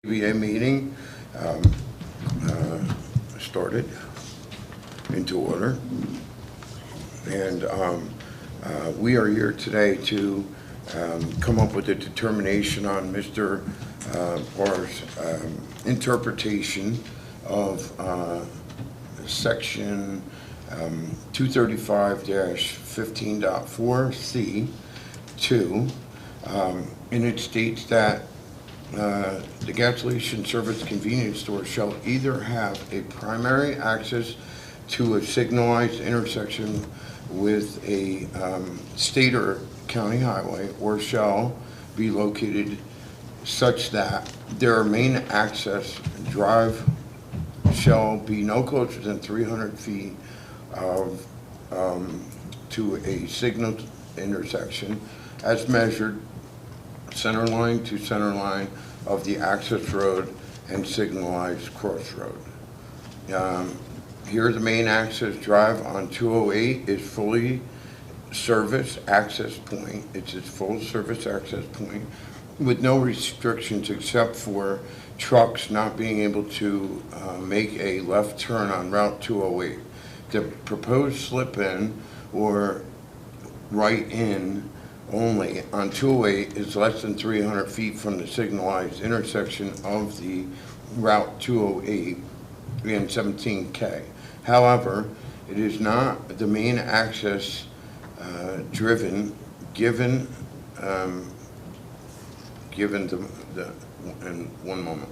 ZBA meeting started into order, and we are here today to come up with a determination on Mr. Barr's interpretation of section 235-15.4C2, and it states that the gasoline service convenience store shall either have a primary access to a signalized intersection with a state or county highway, or shall be located such that their main access drive shall be no closer than 300 feet of to a signal intersection as measured center line to center line of the access road and signalized crossroad. Here the main access drive on 208 is fully service access point. It's its full service access point with no restrictions except for trucks not being able to make a left turn on Route 208. The proposed slip-in or right-in only on 208 is less than 300 feet from the signalized intersection of the Route 208 and 17K. However, it is not the main access given the in one moment.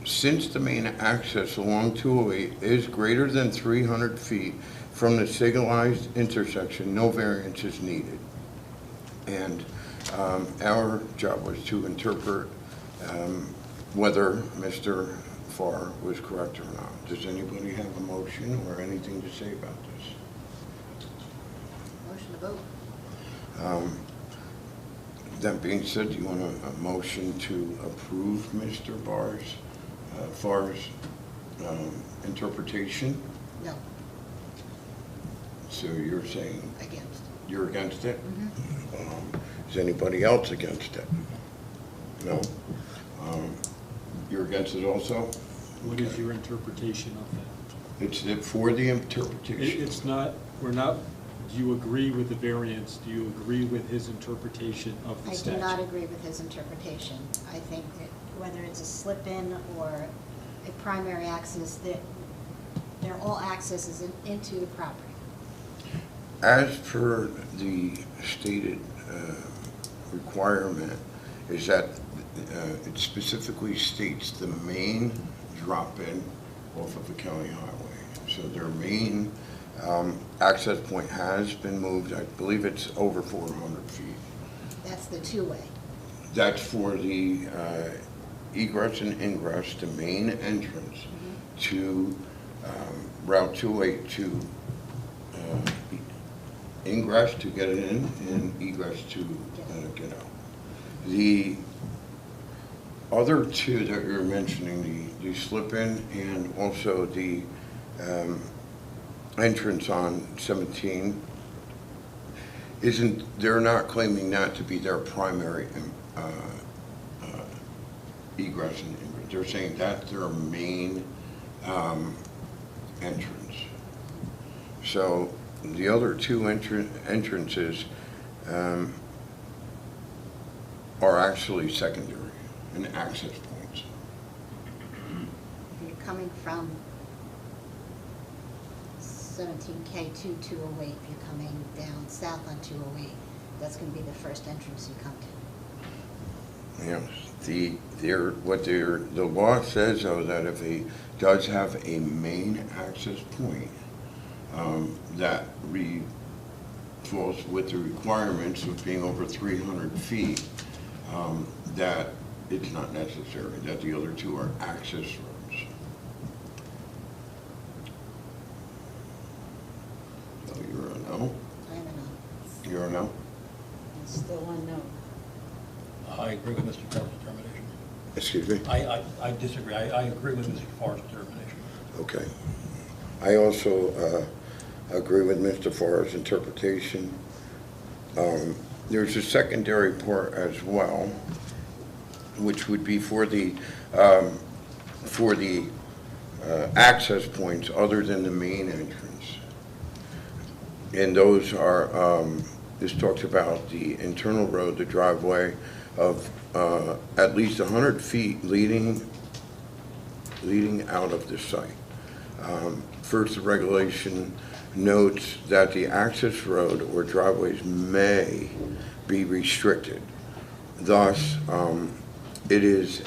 Since the main access along 208 is greater than 300 feet from the signalized intersection, no variance is needed. And our job was to interpret whether Mr. Farr was correct or not. Does anybody have a motion or anything to say about this? Motion to vote. That being said, do you want a motion to approve Mr. Farr's interpretation? No. So you're saying Against. you're against it? Mm-hmm. Is anybody else against it? No? You're against it also? What is your interpretation of that? It's for the interpretation. It's not, we're not, do you agree with the variance? Do you agree with his interpretation of the I do statute? not agree with his interpretation. I think that whether it's a slip-in or a primary access, that they're all accesses into the property. As per the stated requirement, is that it specifically states the main drop-in off of the county highway. So their main access point has been moved. I believe it's over 400 feet. That's the two-way. That's for the egress and ingress, the main entrance to Route 208 to ingress to get it in and egress to get out. The other two that you're mentioning, the slip-in and also the entrance on 17, they're not claiming that to be their primary egress and ingress. They're saying that's their main entrance. So the other two entrances are actually secondary and access points. If you're coming from 17K to 208, if you're coming down south on 208, that's going to be the first entrance you come to. Yes, the law says though that if he does have a main access point that falls with the requirements of being over 300 feet, that it's not necessary, that the other two are access roads. So you're a no? I don't know. You're a no? It's still one no. I agree with Mr. Farr's determination. Excuse me? I disagree. I agree with Mr. Farr's determination. Okay. I also agree with Mr. Farr's interpretation. There's a secondary part as well, which would be for the access points other than the main entrance. And those are, this talks about the internal road, the driveway of at least 100 feet leading out of the site. First, the regulation notes that the access road or driveways may be restricted. Thus, it is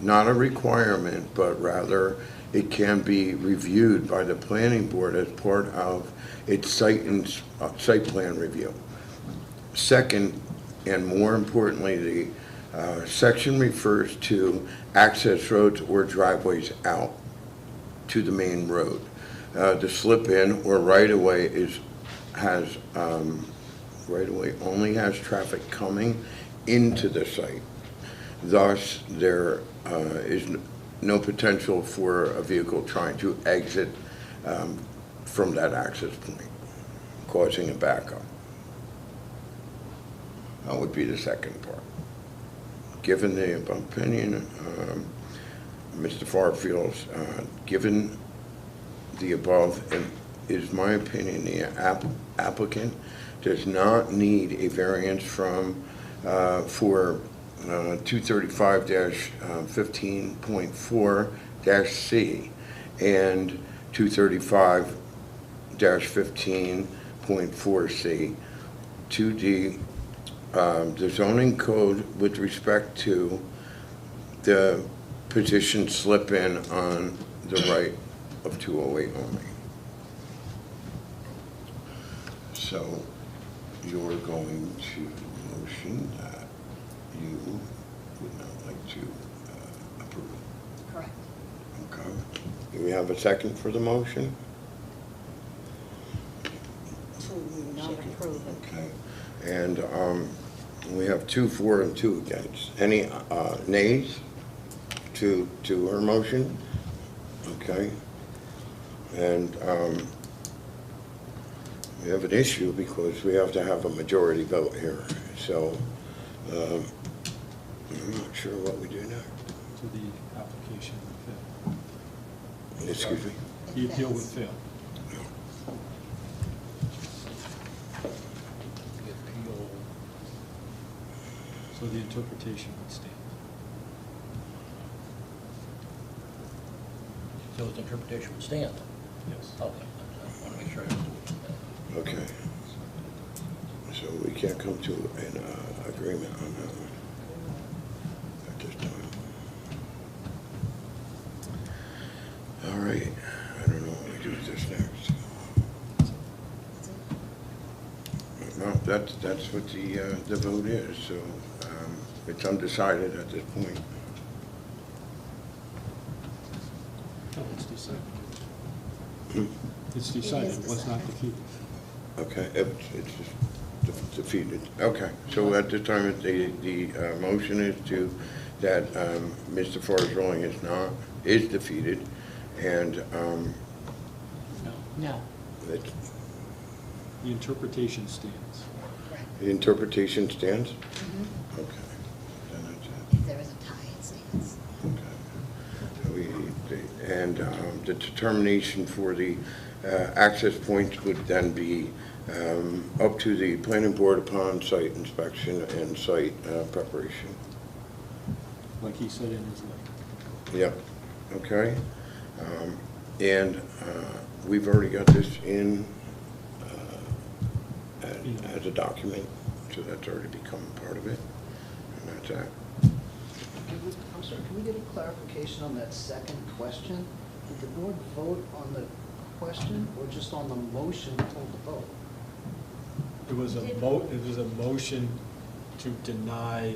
not a requirement, but rather it can be reviewed by the planning board as part of its site plan review. Second, and more importantly, the section refers to access roads or driveways out to the main road. The slip-in or right-of-way right-of-way only has traffic coming into the site. Thus, there is no potential for a vehicle trying to exit from that access point, causing a backup. That would be the second part. Given the opinion, Mr. Farr feels, given the above, and is my opinion, the applicant does not need a variance for 235-15.4-C and 235-15.4-C to the zoning code with respect to the position slip-in on the right of 208 only. So you're going to motion that you would not like to approve. Correct. Okay. Do we have a second for the motion? Not approve it. Okay. And we have 2 for and 2 against. Any nays to her motion? Okay. And we have an issue because we have to have a majority vote here. So I'm not sure what we do next. To the application with Excuse me? Phil. The appeal with Phil. The appeal, So the interpretation would stand. so its interpretation would stand. Yes. Okay, I want to make sure I understood. Okay. So we can't come to an agreement on that one at this time. All right. I don't know what we do with this next. No, that's what the vote is. So it's undecided at this point. No, it's decided. Hmm. It's decided, is it was not decided. defeated. Okay, it's just defeated. Okay, so at this time, the motion is that Mr. Farr's ruling is defeated, and No. that The interpretation stands. Correct. the interpretation stands? Mhm. Okay, then that's it. If there is a tie, it stands. Okay. And the determination for the access points would then be up to the planning board upon site inspection and site preparation. Like he said in his letter. Yep, okay. And we've already got this in as a document, so that's already become part of it, and that's that. I'm sorry, can we get a clarification on that second question? Did the board vote on the question or just on the motion to hold the vote? It was a motion to deny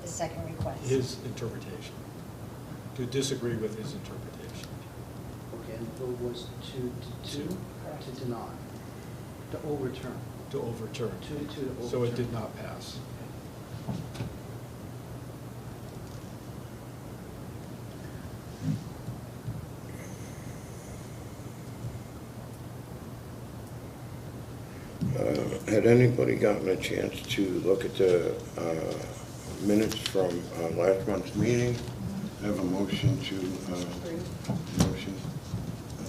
The second request. his interpretation, to disagree with his interpretation. Okay, and the vote was to Correct. deny, to overturn. To overturn. To overturn. So it did not pass. Had anybody gotten a chance to look at the minutes from last month's meeting. I have a motion to, motion.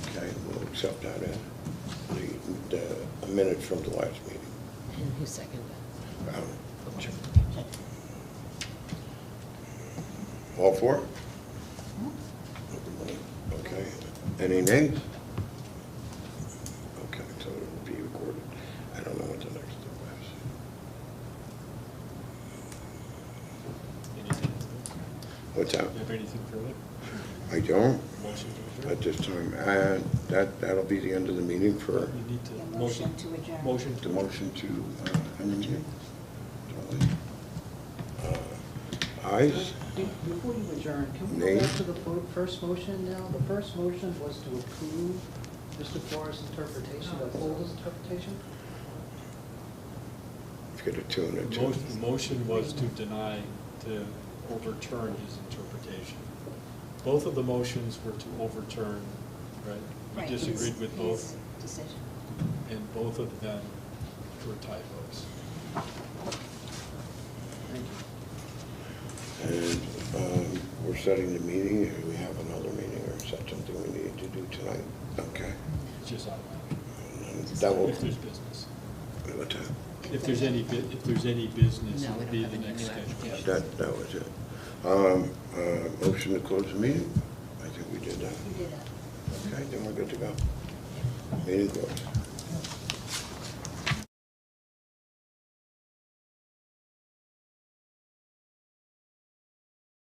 Okay, we'll accept that as the minutes from the last meeting. And who seconded that? Sure. All four? Okay. Any names? Okay, so it'll be recorded. I don't know what the next step Anything? is. What's that? Do you have anything further? I don't Motion to at adjourn? this time. And that'll be the end of the meeting for You need to, Yeah, motion to adjourn. Motion the to. motion to end the meeting. Ayes? Before you adjourn, can we Nay. go back to the first motion now? The first motion was to approve Mr. Flores' interpretation, uphold his interpretation? Let's get a two and a The two. motion was to deny, to overturn his interpretation. Both of the motions were to overturn, right? We Right, disagreed with both, his decision. and both of them were tie votes. Thank you. And we're setting the meeting. We have another meeting, or is that something we need to do tonight? Okay. It's just automatic. And that will, If there's business. what's that? If there's any business, No, we it'll don't be have the any next new schedule. applications. That was it. Motion to close the meeting? I think we did that. We did that. Okay, then we're good to go. Meeting closed.